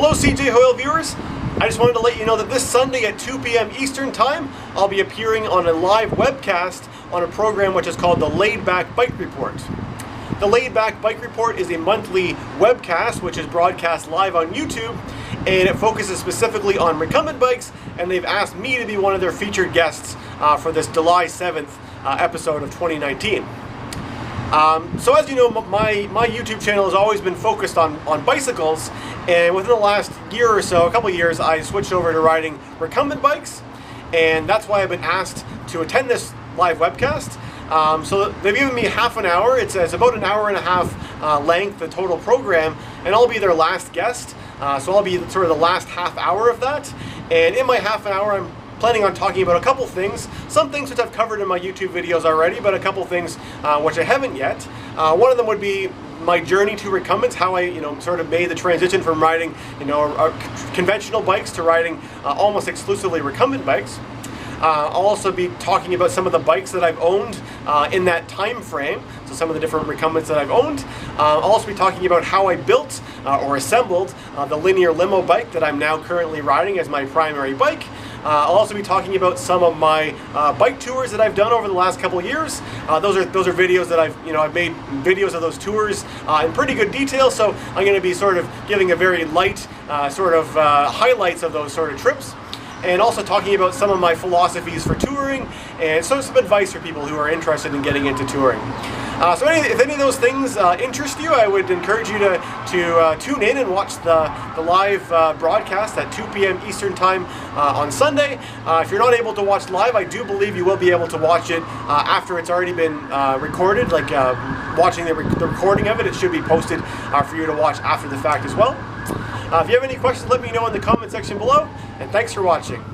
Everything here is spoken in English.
Hello cjhoyle viewers, I just wanted to let you know that this Sunday at 2 p.m. Eastern Time, I'll be appearing on a live webcast on a program which is called the Laidback Bike Report. The Laidback Bike Report is a monthly webcast which is broadcast live on YouTube, and it focuses specifically on recumbent bikes, and they've asked me to be one of their featured guests for this July 7th episode of 2019. So as you know, my YouTube channel has always been focused on bicycles, and within the last year or so, a couple of years, I switched over to riding recumbent bikes, and that's why I've been asked to attend this live webcast. So they've given me half an hour. It's about an hour and a half length, the total program, and I'll be their last guest. So I'll be sort of the last half hour of that, and in my half an hour, I'm planning on talking about a couple things, some things which I've covered in my YouTube videos already, but a couple things which I haven't yet. One of them would be my journey to recumbents, how I sort of made the transition from riding conventional bikes to riding almost exclusively recumbent bikes. I'll also be talking about some of the bikes that I've owned in that time frame, so some of the different recumbents that I've owned. I'll also be talking about how I built or assembled the linear limo bike that I'm now currently riding as my primary bike. I'll also be talking about some of my bike tours that I've done over the last couple of years. Those are videos that I've made videos of those tours in pretty good detail, so I'm going to be sort of giving a very light highlights of those sort of trips, and also talking about some of my philosophies for touring and some advice for people who are interested in getting into touring. So if any of those things interest you, I would encourage you to tune in and watch the live broadcast at 2 p.m. Eastern Time on Sunday. If you're not able to watch live, I do believe you will be able to watch it after it's already been recorded, like watching the recording of it. It should be posted for you to watch after the fact as well. If you have any questions, let me know in the comment section below, and thanks for watching.